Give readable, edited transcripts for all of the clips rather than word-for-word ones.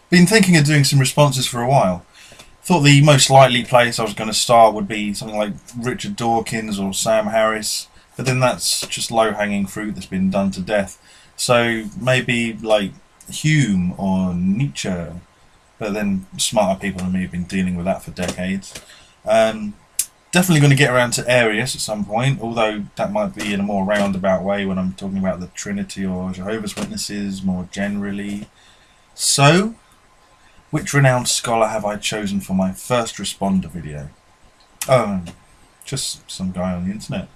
Been thinking of doing some responses for a while. Thought the most likely place I was going to start would be something like Richard Dawkins or Sam Harris, but then that's just low-hanging fruit that's been done to death. So maybe like Hume or Nietzsche, but then smarter people than me have been dealing with that for decades. Definitely going to get around to Arius at some point, although that might be in a more roundabout way when I'm talking about the Trinity or Jehovah's Witnesses more generally. So, which renowned scholar have I chosen for my first responder video? Oh, just some guy on the internet.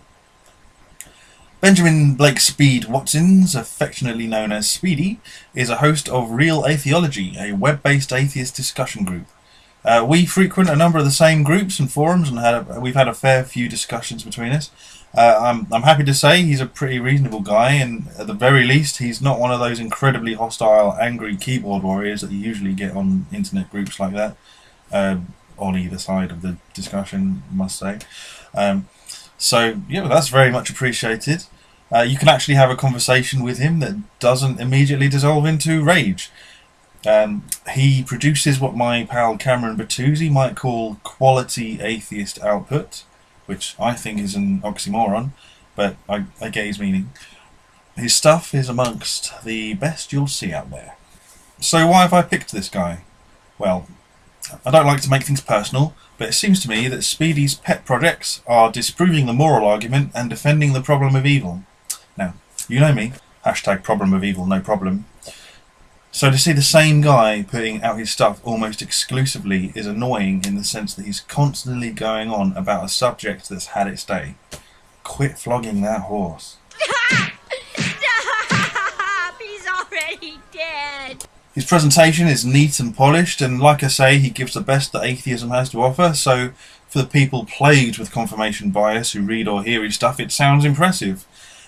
Benjamin Blake Speed Watkins, affectionately known as Speedy, is a host of Real Atheology, a web-based atheist discussion group. We frequent a number of the same groups and forums, and we've had a fair few discussions between us. I'm happy to say he's a pretty reasonable guy, and at the very least, he's not one of those incredibly hostile, angry keyboard warriors that you usually get on internet groups like that, on either side of the discussion, I must say. So, yeah, that's very much appreciated. You can actually have a conversation with him that doesn't immediately dissolve into rage. He produces what my pal Cameron Bertuzzi might call quality atheist output, which I think is an oxymoron, but I get his meaning. His stuff is amongst the best you'll see out there. So why have I picked this guy? Well, I don't like to make things personal, but it seems to me that Speedy's pet projects are disproving the moral argument and defending the problem of evil. Now, you know me, hashtag problem of evil, no problem. So to see the same guy putting out his stuff almost exclusively is annoying in the sense that he's constantly going on about a subject that's had its day. Quit flogging that horse. Stop! He's already dead. His presentation is neat and polished, and like I say, he gives the best that atheism has to offer, so for the people plagued with confirmation bias who read or hear his stuff, it sounds impressive.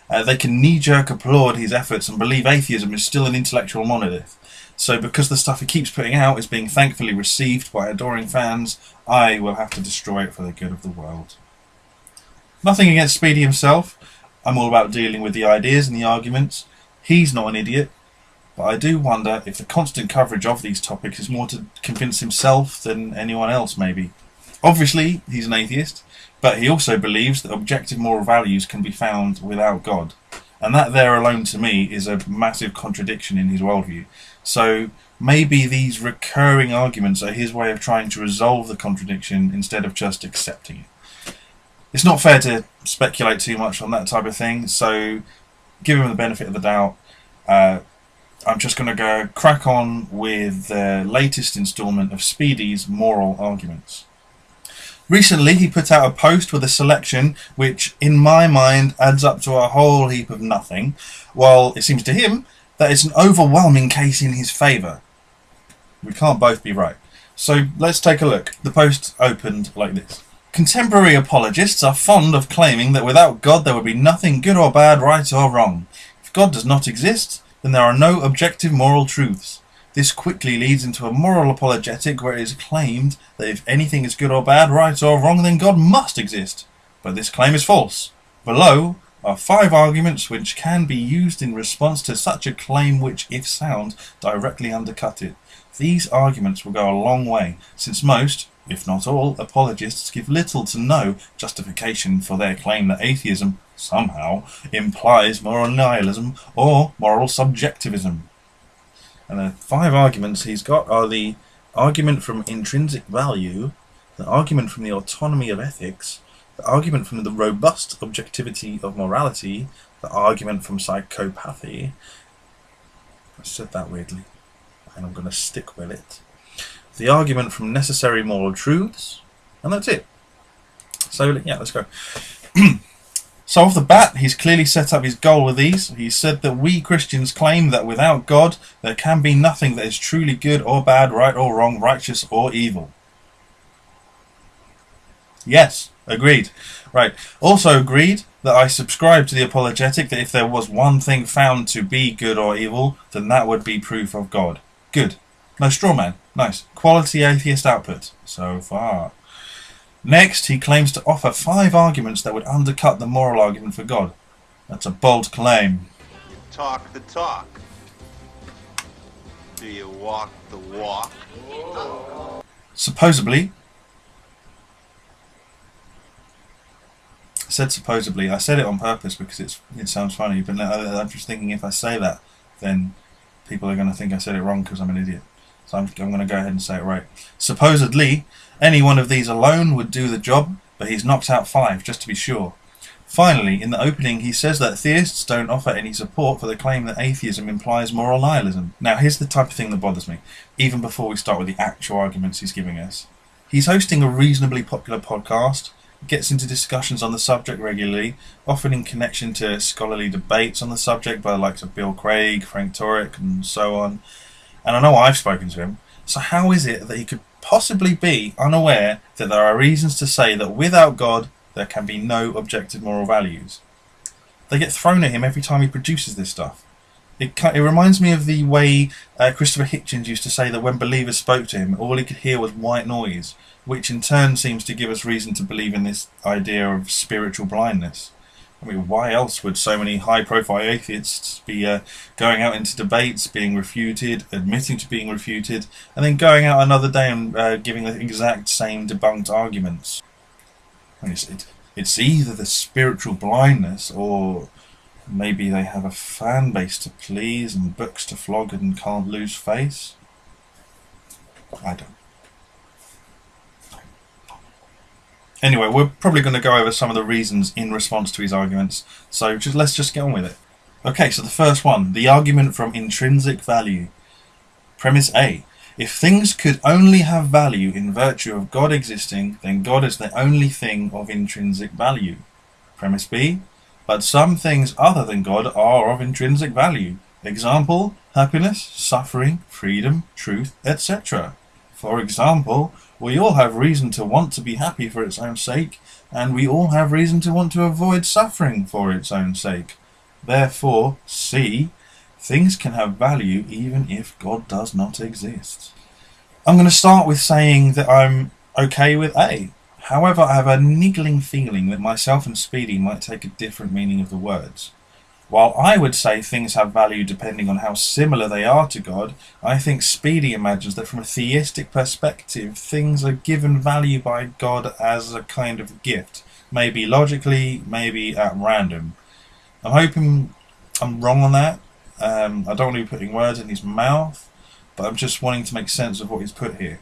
They can knee-jerk applaud his efforts and believe atheism is still an intellectual monolith. So because the stuff he keeps putting out is being thankfully received by adoring fans, I will have to destroy it for the good of the world. Nothing against Speedy himself. I'm all about dealing with the ideas and the arguments. He's not an idiot. But I do wonder if the constant coverage of these topics is more to convince himself than anyone else, maybe. Obviously, he's an atheist, but he also believes that objective moral values can be found without God. And that there alone, to me, is a massive contradiction in his worldview. So maybe these recurring arguments are his way of trying to resolve the contradiction instead of just accepting it. It's not fair to speculate too much on that type of thing, so give him the benefit of the doubt. I'm just going to go crack on with the latest instalment of Speedy's Moral Arguments. Recently he put out a post with a selection which, in my mind, adds up to a whole heap of nothing, while it seems to him that it's an overwhelming case in his favour. We can't both be right. So let's take a look. The post opened like this. Contemporary apologists are fond of claiming that without God there would be nothing good or bad, right or wrong. If God does not exist, then there are no objective moral truths. This quickly leads into a moral apologetic where it is claimed that if anything is good or bad, right or wrong, then God must exist. But this claim is false. Below are 5 arguments which can be used in response to such a claim which, if sound, directly undercut it. These arguments will go a long way, since most, if not all, apologists give little to no justification for their claim that atheism, somehow, implies moral nihilism or moral subjectivism. And the 5 arguments he's got are the argument from intrinsic value, the argument from the autonomy of ethics, the argument from the robust objectivity of morality, the argument from psychopathy. I said that weirdly, and I'm going to stick with it. The argument from necessary moral truths, and that's it. So yeah, let's go. So off the bat, he's clearly set up his goal with these. He said that we Christians claim that without God, there can be nothing that is truly good or bad, right or wrong, righteous or evil. Yes, agreed. Right. Also agreed that I subscribe to the apologetic that if there was one thing found to be good or evil, then that would be proof of God. Good. No straw man. Nice. Quality atheist output. So far. Next, he claims to offer 5 arguments that would undercut the moral argument for God. That's a bold claim. Talk the talk. Do you walk the walk? Supposedly, I said supposedly, I said it on purpose because it sounds funny, but now I'm just thinking if I say that, then people are going to think I said it wrong because I'm an idiot. So I'm going to go ahead and say it right. Supposedly, any one of these alone would do the job, but he's knocked out 5 just to be sure. Finally, in the opening, he says that theists don't offer any support for the claim that atheism implies moral nihilism. Now, here's the type of thing that bothers me, even before we start with the actual arguments he's giving us. He's hosting a reasonably popular podcast, gets into discussions on the subject regularly, often in connection to scholarly debates on the subject by the likes of Bill Craig, Frank Turek, and so on. And I know I've spoken to him, so how is it that he could possibly be unaware that there are reasons to say that without God, there can be no objective moral values? They get thrown at him every time he produces this stuff. It reminds me of the way Christopher Hitchens used to say that when believers spoke to him, all he could hear was white noise, which in turn seems to give us reason to believe in this idea of spiritual blindness. I mean, why else would so many high-profile atheists be going out into debates, being refuted, admitting to being refuted, and then going out another day and giving the exact same debunked arguments? I mean, it's either the spiritual blindness, or maybe they have a fan base to please and books to flog and can't lose face. I don't. Anyway, we're probably going to go over some of the reasons in response to his arguments, so let's just get on with it. Okay, so the first one, the argument from intrinsic value. Premise A. If things could only have value in virtue of God existing, then God is the only thing of intrinsic value. Premise B. But some things other than God are of intrinsic value. Example, happiness, suffering, freedom, truth, etc. For example, we all have reason to want to be happy for its own sake, and we all have reason to want to avoid suffering for its own sake. Therefore, C. Things can have value even if God does not exist. I'm going to start with saying that I'm okay with A. However, I have a niggling feeling that myself and Speedy might take a different meaning of the words. While I would say things have value depending on how similar they are to God, I think Speedy imagines that from a theistic perspective, things are given value by God as a kind of gift. Maybe logically, maybe at random. I'm hoping I'm wrong on that. I don't want to be putting words in his mouth, but I'm just wanting to make sense of what he's put here.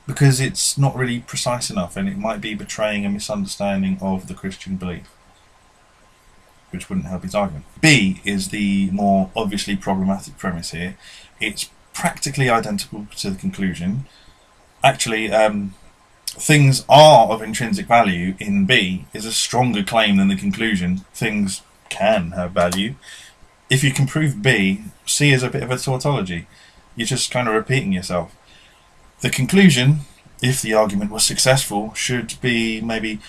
Because it's not really precise enough, and it might be betraying a misunderstanding of the Christian belief, which wouldn't help his argument. B is the more obviously problematic premise here. It's practically identical to the conclusion. Actually, things are of intrinsic value in B is a stronger claim than the conclusion. Things can have value. If you can prove B, C is a bit of a tautology. You're just kind of repeating yourself. The conclusion, if the argument was successful, should be maybe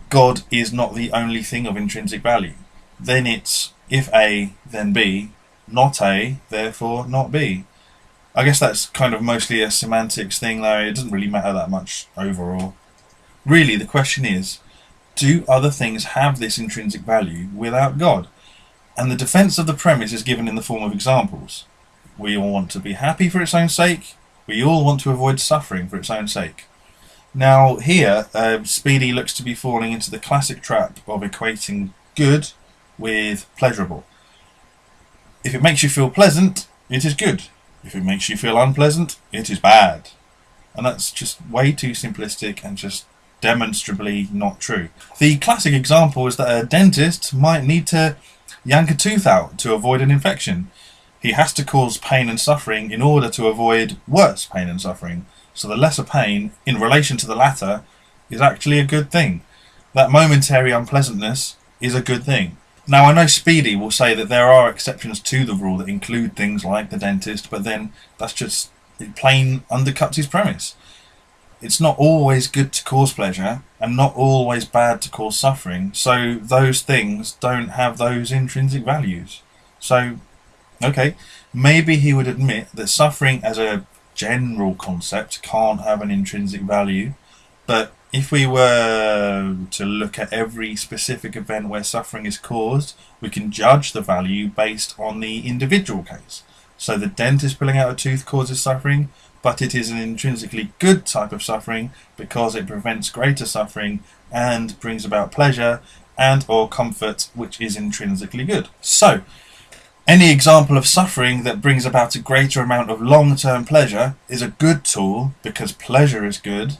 God is not the only thing of intrinsic value. Then it's if A, then B, not A, therefore not B. I guess that's kind of mostly a semantics thing, though. It doesn't really matter that much overall. Really, the question is, do other things have this intrinsic value without God? And the defense of the premise is given in the form of examples. We all want to be happy for its own sake. We all want to avoid suffering for its own sake. Now here, Speedy looks to be falling into the classic trap of equating good with pleasurable. If it makes you feel pleasant, it is good. If it makes you feel unpleasant, it is bad. And that's just way too simplistic and just demonstrably not true. The classic example is that a dentist might need to yank a tooth out to avoid an infection. He has to cause pain and suffering in order to avoid worse pain and suffering. So the lesser pain, in relation to the latter, is actually a good thing. That momentary unpleasantness is a good thing. Now I know Speedy will say that there are exceptions to the rule that include things like the dentist, but then that's just, it plain undercuts his premise. It's not always good to cause pleasure, and not always bad to cause suffering, so those things don't have those intrinsic values. So, okay, maybe he would admit that suffering as a general concept can't have an intrinsic value, but if we were to look at every specific event where suffering is caused, we can judge the value based on the individual case. So the dentist pulling out a tooth causes suffering, but it is an intrinsically good type of suffering because it prevents greater suffering and brings about pleasure and or comfort, which is intrinsically good. So any example of suffering that brings about a greater amount of long-term pleasure is a good tool because pleasure is good.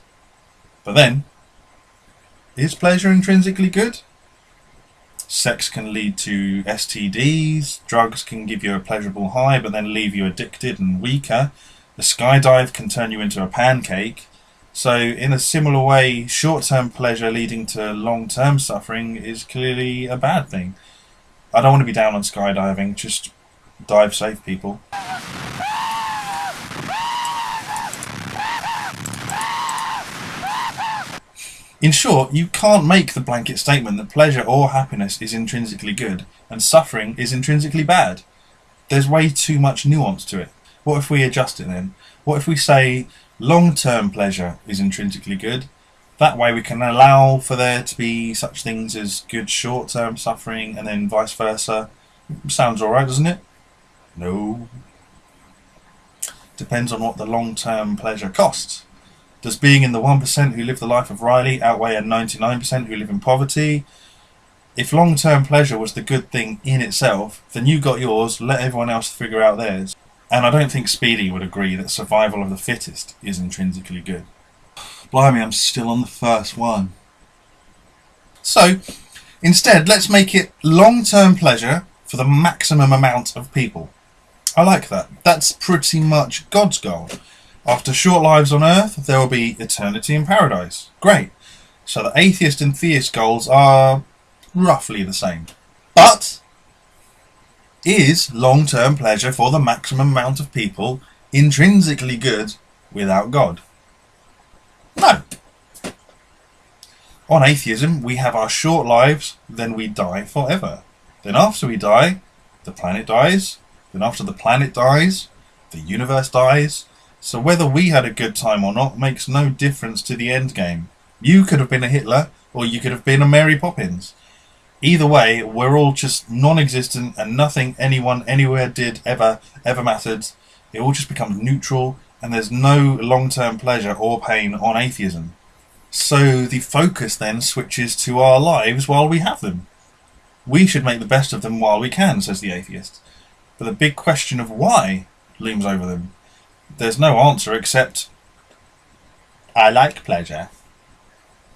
But then, is pleasure intrinsically good? Sex can lead to STDs, drugs can give you a pleasurable high but then leave you addicted and weaker. The skydive can turn you into a pancake. So in a similar way, short-term pleasure leading to long-term suffering is clearly a bad thing. I don't want to be down on skydiving, just dive safe, people. In short, you can't make the blanket statement that pleasure or happiness is intrinsically good and suffering is intrinsically bad. There's way too much nuance to it. What if we adjust it then? What if we say long-term pleasure is intrinsically good? That way we can allow for there to be such things as good short-term suffering and then vice versa. Sounds alright, doesn't it? No. Depends on what the long-term pleasure costs. Does being in the 1% who live the life of Riley outweigh a 99% who live in poverty? If long-term pleasure was the good thing in itself, then you got yours, let everyone else figure out theirs. And I don't think Speedy would agree that survival of the fittest is intrinsically good. Blimey, I'm still on the first one. So, instead, let's make it long-term pleasure for the maximum amount of people. I like that. That's pretty much God's goal. After short lives on earth, there will be eternity in paradise. Great. So the atheist and theist goals are roughly the same. But is long-term pleasure for the maximum amount of people intrinsically good without God? No. On atheism, we have our short lives, then we die forever. Then after we die, the planet dies. Then after the planet dies, the universe dies. So whether we had a good time or not makes no difference to the end game. You could have been a Hitler, or you could have been a Mary Poppins. Either way, we're all just non-existent and nothing anyone anywhere did ever mattered. It all just becomes neutral and there's no long-term pleasure or pain on atheism. So the focus then switches to our lives while we have them. We should make the best of them while we can, says the atheist. But the big question of why looms over them. There's no answer except, I like pleasure.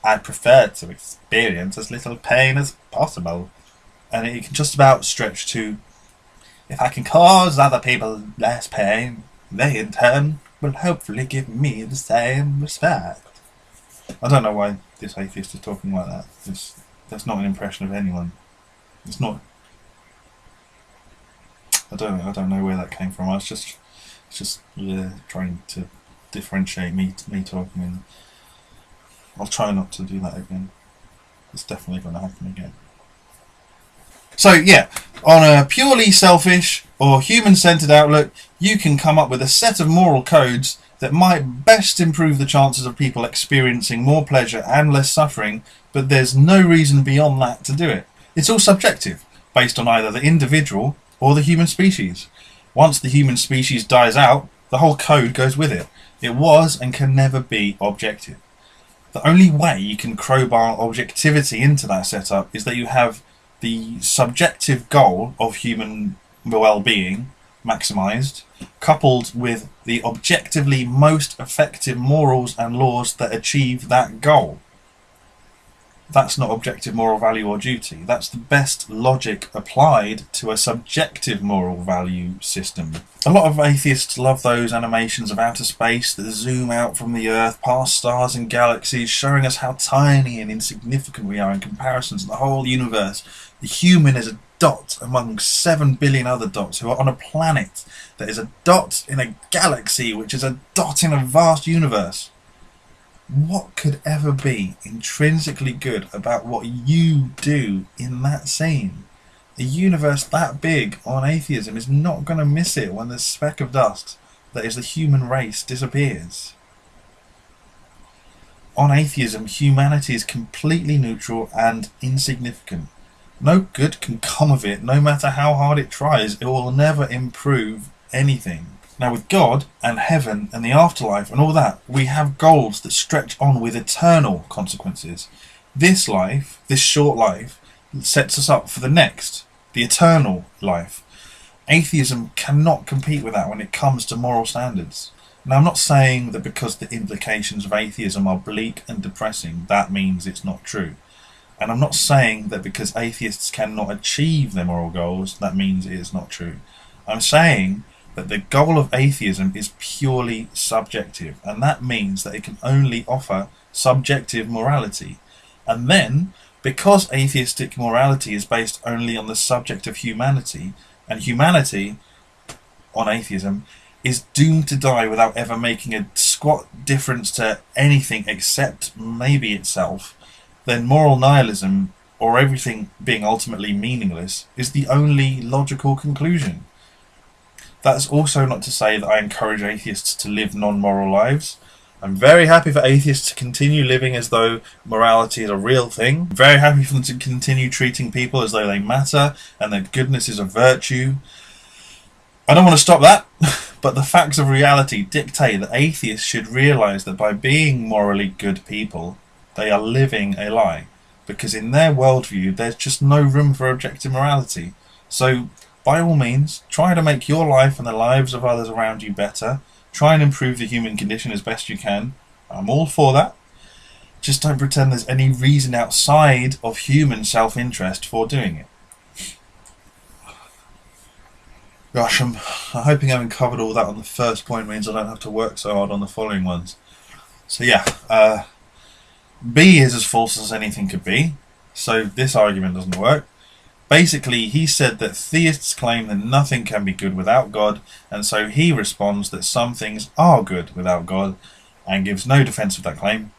I prefer to experience as little pain as possible. And it can just about stretch to, if I can cause other people less pain, they in turn will hopefully give me the same respect. I don't know why this atheist is talking like that. That's not an impression of anyone. It's not. I don't know where that came from. It's just trying to differentiate me talking, and I'll try not to do that again. It's definitely going to happen again. So yeah, on a purely selfish or human-centered outlook, you can come up with a set of moral codes that might best improve the chances of people experiencing more pleasure and less suffering, but there's no reason beyond that to do it. It's all subjective, based on either the individual or the human species. Once the human species dies out, the whole code goes with it. It was and can never be objective. The only way you can crowbar objectivity into that setup is that you have the subjective goal of human well-being maximised, coupled with the objectively most effective morals and laws that achieve that goal. That's not objective moral value or duty. That's the best logic applied to a subjective moral value system. A lot of atheists love those animations of outer space that zoom out from the Earth past stars and galaxies, showing us how tiny and insignificant we are in comparison to the whole universe. The human is a dot among 7 billion other dots who are on a planet that is a dot in a galaxy, which is a dot in a vast universe. What could ever be intrinsically good about what you do in that scene? A universe that big on atheism is not going to miss it when the speck of dust that is the human race disappears. On atheism, humanity is completely neutral and insignificant. No good can come of it, no matter how hard it tries. It will never improve anything. Now with God and heaven and the afterlife and all that, we have goals that stretch on with eternal consequences. This life, this short life, sets us up for the next, the eternal life. Atheism cannot compete with that when it comes to moral standards. Now I'm not saying that because the implications of atheism are bleak and depressing, that means it's not true. And I'm not saying that because atheists cannot achieve their moral goals, that means it is not true. I'm saying that the goal of atheism is purely subjective, and that means that it can only offer subjective morality. And then, because atheistic morality is based only on the subject of humanity, and humanity, on atheism, is doomed to die without ever making a squat difference to anything except maybe itself, then moral nihilism, or everything being ultimately meaningless, is the only logical conclusion. That's also not to say that I encourage atheists to live non-moral lives. I'm very happy for atheists to continue living as though morality is a real thing. I'm very happy for them to continue treating people as though they matter and that goodness is a virtue. I don't want to stop that, but the facts of reality dictate that atheists should realise that by being morally good people, they are living a lie. Because in their worldview, there's just no room for objective morality. So, by all means, try to make your life and the lives of others around you better. Try and improve the human condition as best you can. I'm all for that. Just don't pretend there's any reason outside of human self-interest for doing it. Gosh, I'm hoping having covered all that on the first point means I don't have to work so hard on the following ones. So yeah, B is as false as anything could be, so this argument doesn't work. Basically, he said that theists claim that nothing can be good without God, and so he responds that some things are good without God, and gives no defence of that claim.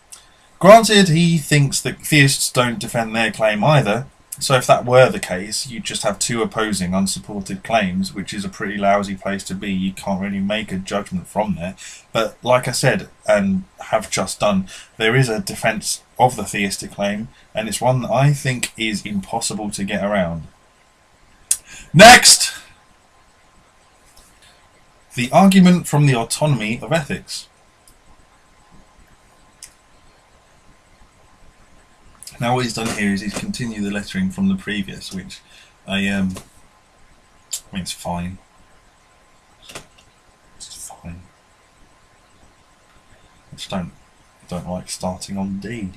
Granted, he thinks that theists don't defend their claim either, so if that were the case, you'd just have two opposing unsupported claims, which is a pretty lousy place to be. You can't really make a judgment from there. But like I said, and have just done, there is a defence of the theistic claim, and it's one that I think is impossible to get around. Next! The argument from the autonomy of ethics. Now what he's done here is he's continued the lettering from the previous, which I mean, it's fine. It's fine. I just don't like starting on D.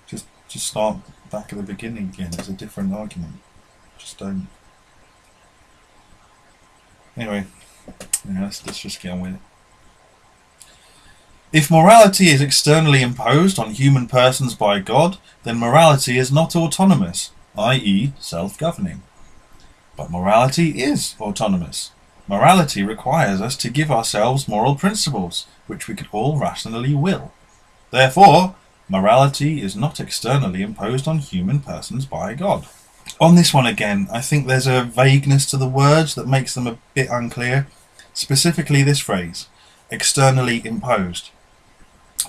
Just start back at the beginning again. It's a different argument. Just don't. Anyway, let's just get on with it. If morality is externally imposed on human persons by God, then morality is not autonomous, i.e. self-governing. But morality is autonomous. Morality requires us to give ourselves moral principles, which we could all rationally will. Therefore, morality is not externally imposed on human persons by God. On this one again, I think there's a vagueness to the words that makes them a bit unclear. Specifically this phrase, externally imposed.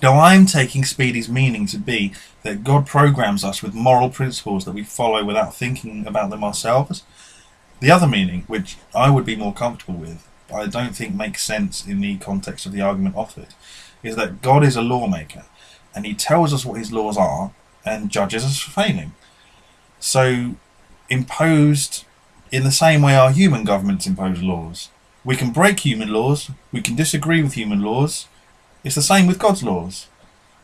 Now I'm taking Speedy's meaning to be that God programs us with moral principles that we follow without thinking about them ourselves. The other meaning, which I would be more comfortable with, but I don't think makes sense in the context of the argument offered, is that God is a lawmaker, and he tells us what his laws are, and judges us for failing. So, imposed in the same way our human governments impose laws. We can break human laws, we can disagree with human laws. It's the same with God's laws.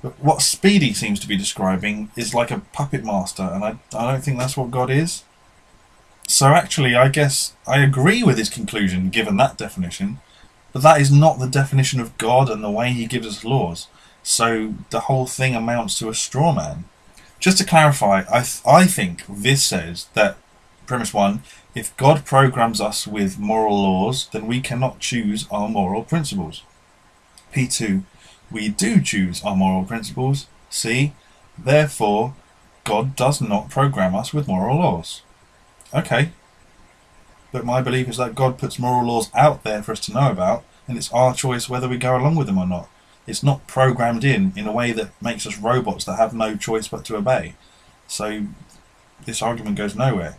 But what Speedy seems to be describing is like a puppet master, and I don't think that's what God is. So actually, I guess I agree with his conclusion, given that definition, but that is not the definition of God and the way he gives us laws. So the whole thing amounts to a straw man. Just to clarify, I think this says that, premise 1, if God programs us with moral laws, then we cannot choose our moral principles. P2, we do choose our moral principles. C, therefore, God does not program us with moral laws. Okay, but my belief is that God puts moral laws out there for us to know about, and it's our choice whether we go along with them or not. It's not programmed in a way that makes us robots that have no choice but to obey. So this argument goes nowhere.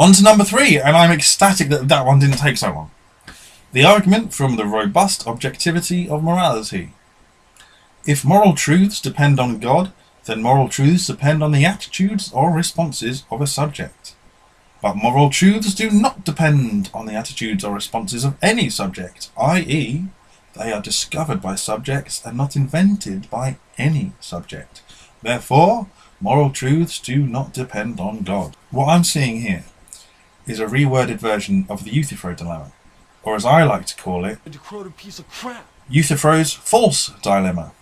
On to number 3, and I'm ecstatic that that one didn't take so long. The argument from the robust objectivity of morality. If moral truths depend on God, then moral truths depend on the attitudes or responses of a subject. But moral truths do not depend on the attitudes or responses of any subject, i.e., they are discovered by subjects and not invented by any subject. Therefore, moral truths do not depend on God. What I'm seeing here is a reworded version of the Euthyphro dilemma, or as I like to call it, Euthyphro's false dilemma.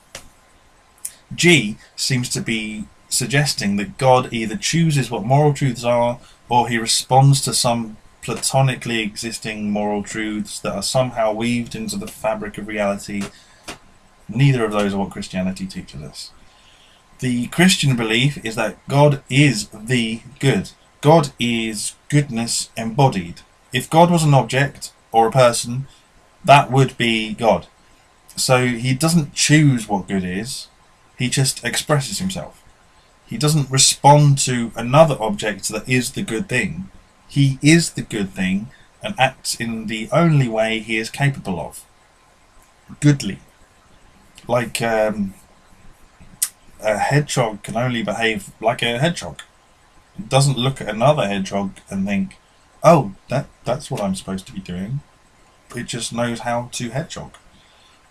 G seems to be suggesting that God either chooses what moral truths are, or he responds to some platonically existing moral truths that are somehow weaved into the fabric of reality. Neither of those are what Christianity teaches us. The Christian belief is that God is the good. God is goodness embodied. If God was an object or a person, that would be God. So he doesn't choose what good is, he just expresses himself. He doesn't respond to another object that is the good thing. He is the good thing and acts in the only way he is capable of. Goodly. Like a hedgehog can only behave like a hedgehog. It doesn't look at another hedgehog and think, oh, that's what I'm supposed to be doing. It just knows how to hedgehog.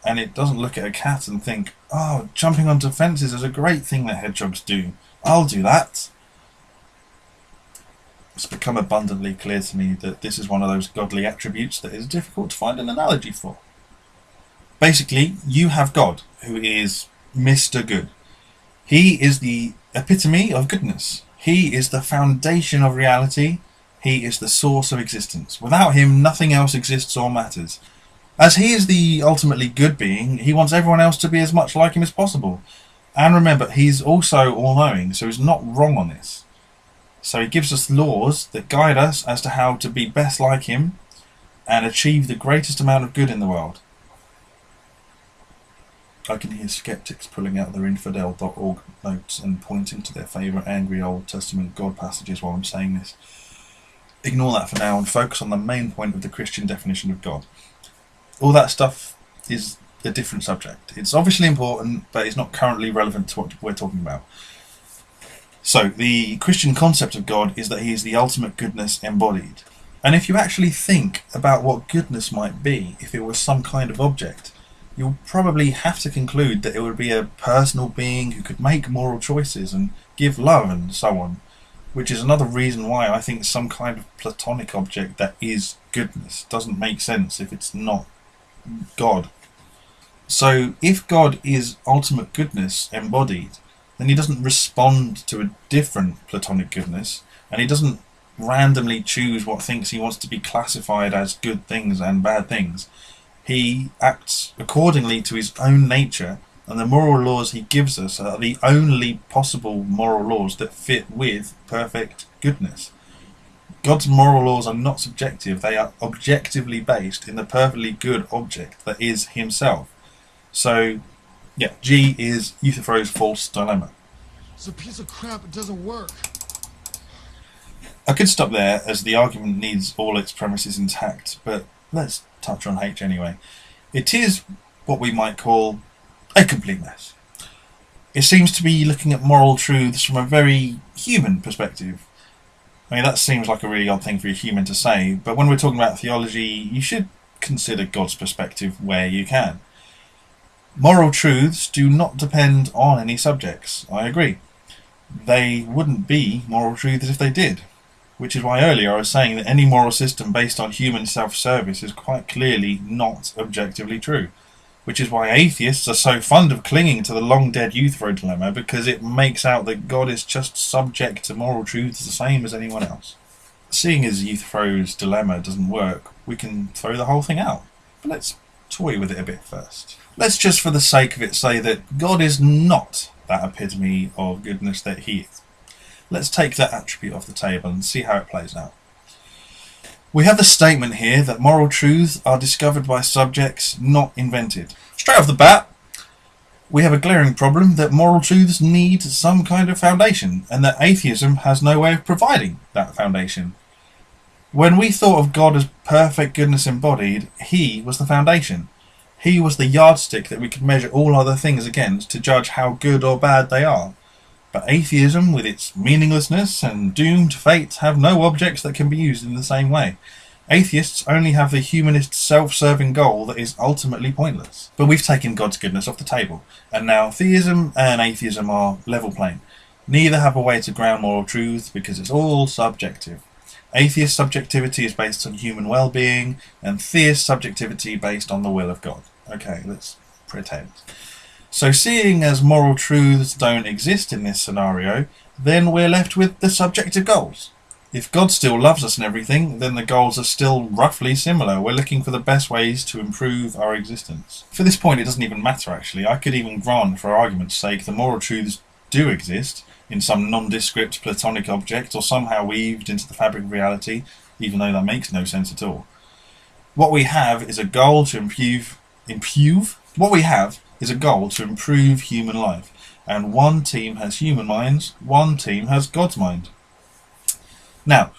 And it doesn't look at a cat and think, oh, jumping onto fences is a great thing that hedgehogs do. I'll do that. It's become abundantly clear to me that this is one of those godly attributes that is difficult to find an analogy for. Basically, you have God, who is Mr. Good. He is the epitome of goodness. He is the foundation of reality. He is the source of existence. Without him, nothing else exists or matters. As he is the ultimately good being, he wants everyone else to be as much like him as possible. And remember, he's also all-knowing, so he's not wrong on this. So he gives us laws that guide us as to how to be best like him and achieve the greatest amount of good in the world. I can hear skeptics pulling out their infidel.org notes and pointing to their favourite angry Old Testament God passages while I'm saying this. Ignore that for now and focus on the main point of the Christian definition of God. All that stuff is a different subject. It's obviously important, but it's not currently relevant to what we're talking about. So, the Christian concept of God is that he is the ultimate goodness embodied. And if you actually think about what goodness might be if it was some kind of object, you'll probably have to conclude that it would be a personal being who could make moral choices and give love and so on, which is another reason why I think some kind of platonic object that is goodness doesn't make sense if it's not God. So if God is ultimate goodness embodied, then he doesn't respond to a different platonic goodness, and he doesn't randomly choose what things he wants to be classified as good things and bad things. He acts accordingly to his own nature, and the moral laws he gives us are the only possible moral laws that fit with perfect goodness. God's moral laws are not subjective, they are objectively based in the perfectly good object that is himself. So, yeah, G is Euthyphro's false dilemma. It's a piece of crap, it doesn't work. I could stop there as the argument needs all its premises intact, but let's touch on H anyway. It is what we might call a complete mess. It seems to be looking at moral truths from a very human perspective. I mean, that seems like a really odd thing for a human to say, but when we're talking about theology, you should consider God's perspective where you can. Moral truths do not depend on any subjects, I agree. They wouldn't be moral truths if they did, which is why earlier I was saying that any moral system based on human self-service is quite clearly not objectively true, which is why atheists are so fond of clinging to the long-dead Euthyphro dilemma, because it makes out that God is just subject to moral truths the same as anyone else. Seeing as Euthyphro's dilemma doesn't work, we can throw the whole thing out, but let's toy with it a bit first. Let's just for the sake of it say that God is not that epitome of goodness that he is. Let's take that attribute off the table and see how it plays out. We have the statement here that moral truths are discovered by subjects, not invented. Straight off the bat, we have a glaring problem that moral truths need some kind of foundation, and that atheism has no way of providing that foundation. When we thought of God as perfect goodness embodied, he was the foundation. He was the yardstick that we could measure all other things against to judge how good or bad they are. But atheism, with its meaninglessness and doomed fate, have no objects that can be used in the same way. Atheists only have the humanist self-serving goal that is ultimately pointless. But we've taken God's goodness off the table, and now theism and atheism are level playing. Neither have a way to ground moral truth because it's all subjective. Atheist subjectivity is based on human well-being, and theist subjectivity based on the will of God. Okay, let's pretend. So seeing as moral truths don't exist in this scenario, then we're left with the subjective goals. If God still loves us and everything, then the goals are still roughly similar. We're looking for the best ways to improve our existence. For this point, it doesn't even matter, actually. I could even grant, for argument's sake, the moral truths do exist in some nondescript platonic object or somehow weaved into the fabric of reality, even though that makes no sense at all. What we have is a goal to improve human life. And one team has human minds, one team has God's mind. Now,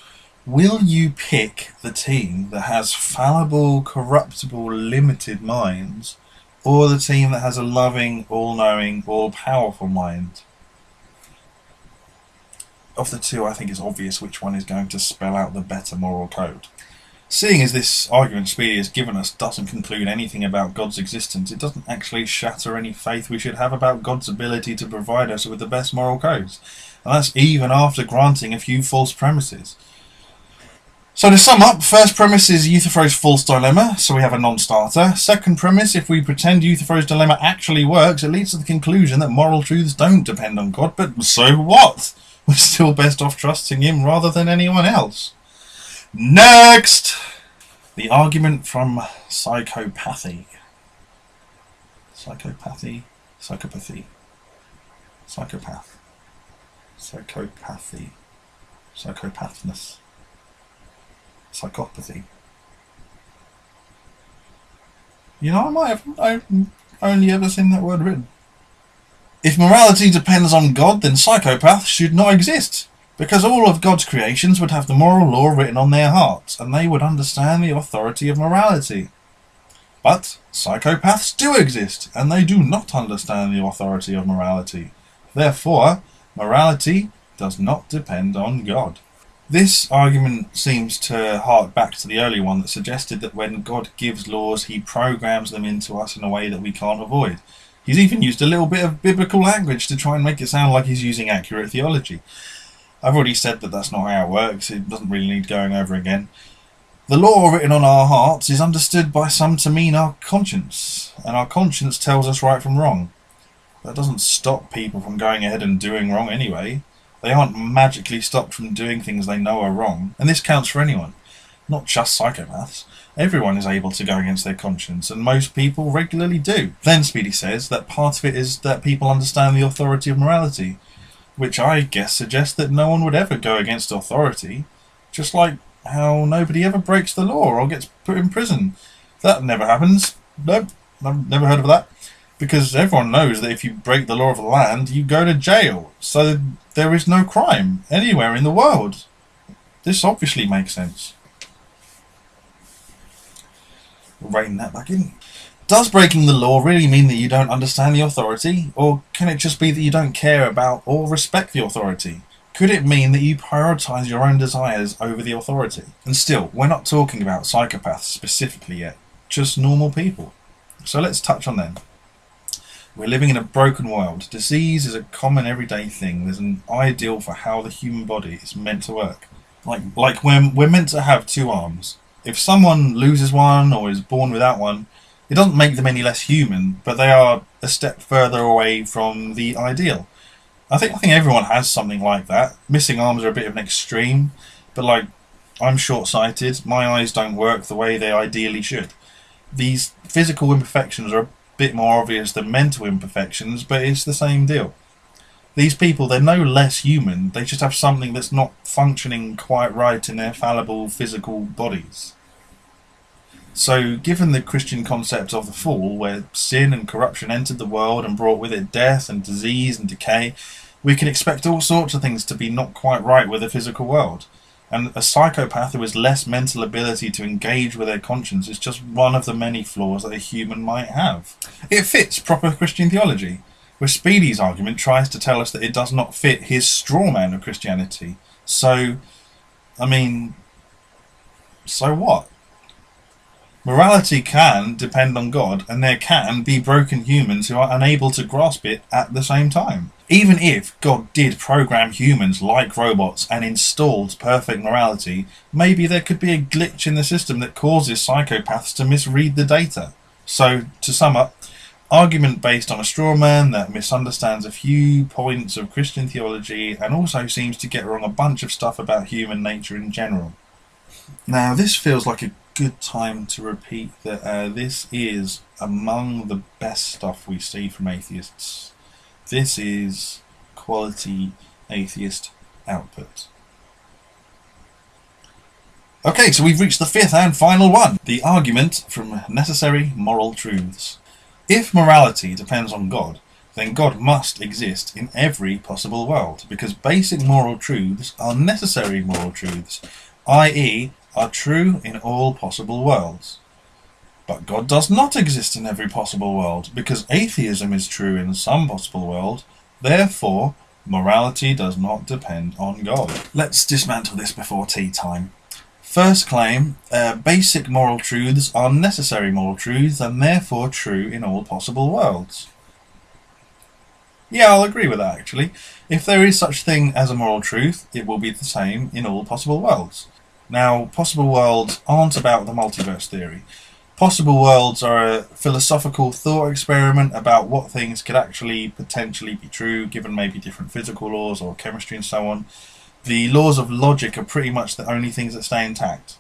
will you pick the team that has fallible, corruptible, limited minds, or the team that has a loving, all-knowing, all-powerful mind? Of the two, I think it's obvious which one is going to spell out the better moral code. Seeing as this argument Speedy has given us doesn't conclude anything about God's existence, it doesn't actually shatter any faith we should have about God's ability to provide us with the best moral codes. And that's even after granting a few false premises. So to sum up, first premise is Euthyphro's false dilemma, so we have a non-starter. Second premise, if we pretend Euthyphro's dilemma actually works, it leads to the conclusion that moral truths don't depend on God, but so what? We're still best off trusting him rather than anyone else. Next! The argument from psychopathy. Psychopathy. Psychopathy. Psychopath. Psychopathy. Psychopathness. Psychopathy. You know, I've only ever seen that word written. If morality depends on God, then psychopaths should not exist, because all of God's creations would have the moral law written on their hearts, and they would understand the authority of morality. But psychopaths do exist, and they do not understand the authority of morality. Therefore, morality does not depend on God. This argument seems to hark back to the early one that suggested that when God gives laws, he programs them into us in a way that we can't avoid. He's even used a little bit of biblical language to try and make it sound like he's using accurate theology. I've already said that that's not how it works. It doesn't really need going over again. The law written on our hearts is understood by some to mean our conscience, and our conscience tells us right from wrong. That doesn't stop people from going ahead and doing wrong anyway. They aren't magically stopped from doing things they know are wrong, and this counts for anyone, not just psychopaths. Everyone is able to go against their conscience, and most people regularly do. Then Speedy says that part of it is that people understand the authority of morality, which I guess suggests that no one would ever go against authority, just like how nobody ever breaks the law or gets put in prison. That never happens. Nope, I've never heard of that. Because everyone knows that if you break the law of the land, you go to jail. So there is no crime anywhere in the world. This obviously makes sense. Rein that back in. Does breaking the law really mean that you don't understand the authority? Or can it just be that you don't care about or respect the authority? Could it mean that you prioritise your own desires over the authority? And still, we're not talking about psychopaths specifically yet, just normal people. So let's touch on them. We're living in a broken world. Disease is a common everyday thing. There's an ideal for how the human body is meant to work. Like when we're meant to have two arms. If someone loses one or is born without one, it doesn't make them any less human, but they are a step further away from the ideal. I think everyone has something like that. Missing arms are a bit of an extreme, but like, I'm short-sighted. My eyes don't work the way they ideally should. These physical imperfections are a bit more obvious than mental imperfections, but it's the same deal. These people, they're no less human, they just have something that's not functioning quite right in their fallible physical bodies. So, given the Christian concept of the fall, where sin and corruption entered the world and brought with it death and disease and decay, we can expect all sorts of things to be not quite right with the physical world. And a psychopath who has less mental ability to engage with their conscience is just one of the many flaws that a human might have. It fits proper Christian theology, where Speedy's argument tries to tell us that it does not fit his straw man of Christianity. So, I mean, so what? Morality can depend on God, and there can be broken humans who are unable to grasp it at the same time. Even if God did program humans like robots and installed perfect morality, maybe there could be a glitch in the system that causes psychopaths to misread the data. So, to sum up, argument based on a straw man that misunderstands a few points of Christian theology and also seems to get wrong a bunch of stuff about human nature in general. Now, this feels like a good time to repeat that this is among the best stuff we see from atheists. This is quality atheist output. Okay, so we've reached the fifth and final one. The argument from necessary moral truths. If morality depends on God, then God must exist in every possible world, because basic moral truths are necessary moral truths, i.e. are true in all possible worlds. But God does not exist in every possible world, because atheism is true in some possible world, therefore morality does not depend on God. Let's dismantle this before tea time. First claim, basic moral truths are necessary moral truths and therefore true in all possible worlds. Yeah, I'll agree with that actually. If there is such thing as a moral truth, it will be the same in all possible worlds. Now, possible worlds aren't about the multiverse theory. Possible worlds are a philosophical thought experiment about what things could actually potentially be true, given maybe different physical laws or chemistry and so on. The laws of logic are pretty much the only things that stay intact.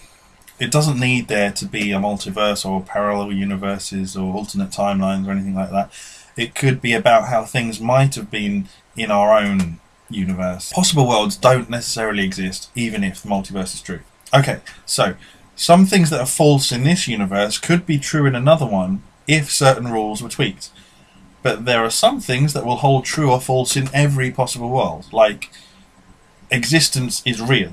It doesn't need there to be a multiverse or parallel universes or alternate timelines or anything like that. It could be about how things might have been in our own universe. Possible worlds don't necessarily exist, even if the multiverse is true. Okay, so some things that are false in this universe could be true in another one if certain rules were tweaked. But there are some things that will hold true or false in every possible world, like existence is real.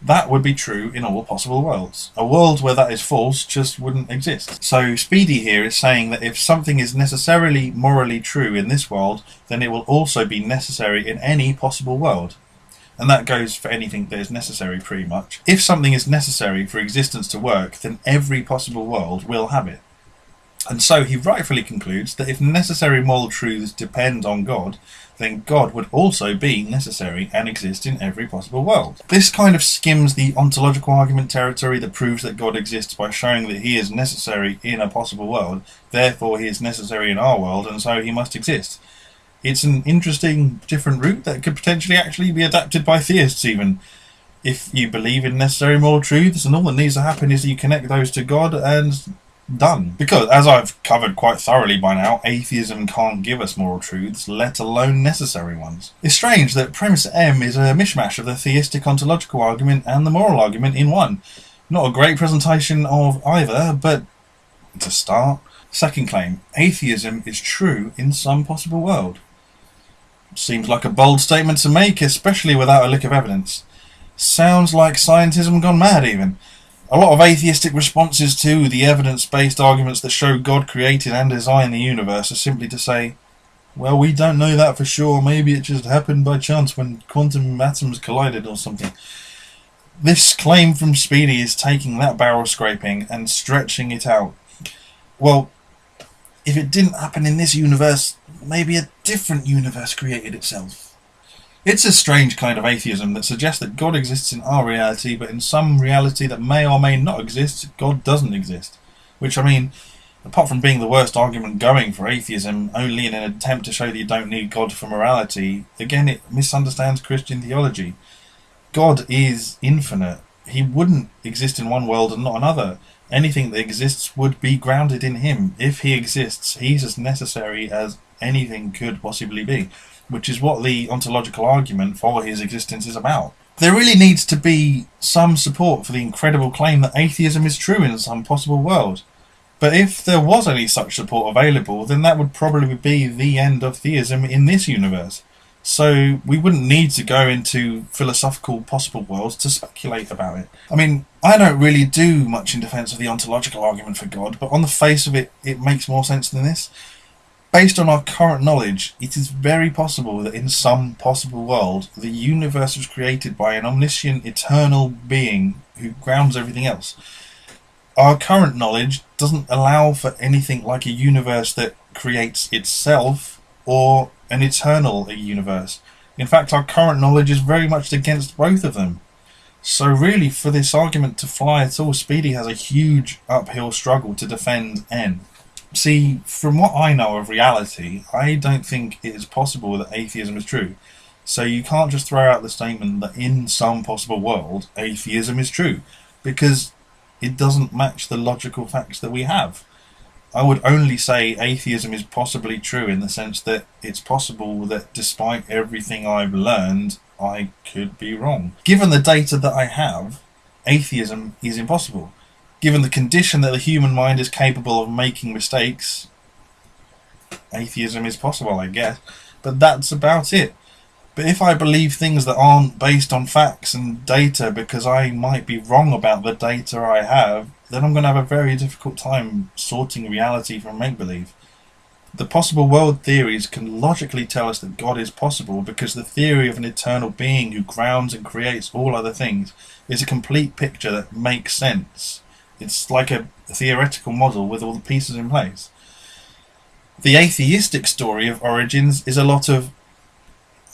That would be true in all possible worlds. A world where that is false just wouldn't exist. So Speedy here is saying that if something is necessarily morally true in this world, then it will also be necessary in any possible world. And that goes for anything that is necessary pretty much. If something is necessary for existence to work, then every possible world will have it. And so he rightfully concludes that if necessary moral truths depend on God, then God would also be necessary and exist in every possible world. This kind of skims the ontological argument territory that proves that God exists by showing that he is necessary in a possible world, therefore he is necessary in our world, and so he must exist. It's an interesting, different route that could potentially actually be adapted by theists even. If you believe in necessary moral truths, and all that needs to happen is that you connect those to God and done. Because, as I've covered quite thoroughly by now, atheism can't give us moral truths, let alone necessary ones. It's strange that premise M is a mishmash of the theistic ontological argument and the moral argument in one. Not a great presentation of either, but it's a start. Second claim, atheism is true in some possible world. Seems like a bold statement to make, especially without a lick of evidence. Sounds like scientism gone mad even. A lot of atheistic responses to the evidence-based arguments that show God created and designed the universe are simply to say, well, we don't know that for sure, maybe it just happened by chance when quantum atoms collided or something. This claim from Speedy is taking that barrel scraping and stretching it out. Well, if it didn't happen in this universe, maybe a different universe created itself. It's a strange kind of atheism that suggests that God exists in our reality, but in some reality that may or may not exist, God doesn't exist. Which, I mean, apart from being the worst argument going for atheism, only in an attempt to show that you don't need God for morality, again it misunderstands Christian theology. God is infinite. He wouldn't exist in one world and not another. Anything that exists would be grounded in him. If he exists, he's as necessary as anything could possibly be, which is what the ontological argument for his existence is about. There really needs to be some support for the incredible claim that atheism is true in some possible world. But if there was any such support available, then that would probably be the end of theism in this universe. So we wouldn't need to go into philosophical possible worlds to speculate about it. I mean, I don't really do much in defence of the ontological argument for God, but on the face of it, it makes more sense than this. Based on our current knowledge, it is very possible that in some possible world, the universe was created by an omniscient, eternal being who grounds everything else. Our current knowledge doesn't allow for anything like a universe that creates itself or an eternal universe. In fact, our current knowledge is very much against both of them. So really, for this argument to fly at all, Speedy has a huge uphill struggle to defend N. See, from what I know of reality, I don't think it is possible that atheism is true. So you can't just throw out the statement that in some possible world, atheism is true, because it doesn't match the logical facts that we have. I would only say atheism is possibly true in the sense that it's possible that despite everything I've learned, I could be wrong. Given the data that I have, atheism is impossible. Given the condition that the human mind is capable of making mistakes, atheism is possible, I guess. But that's about it. But if I believe things that aren't based on facts and data because I might be wrong about the data I have, then I'm going to have a very difficult time sorting reality from make-believe. The possible world theories can logically tell us that God is possible because the theory of an eternal being who grounds and creates all other things is a complete picture that makes sense. It's like a theoretical model with all the pieces in place. The atheistic story of origins is a lot of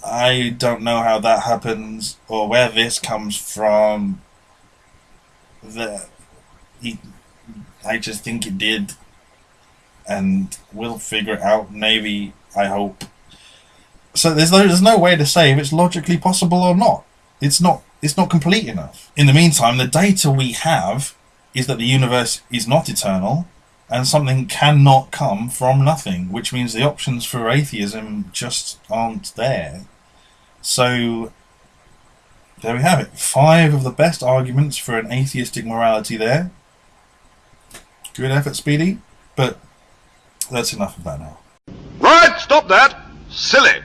I don't know how that happens or where this comes from. I just think it did, and we'll figure it out, maybe, I hope. So there's no way to say if it's logically possible or not. It's not complete enough. In the meantime, the data we have is that the universe is not eternal, and something cannot come from nothing, which means the options for atheism just aren't there. So there we have it. 5 of the best arguments for an atheistic morality there. Good effort, Speedy, but that's enough of that now. Right, stop that! Silly!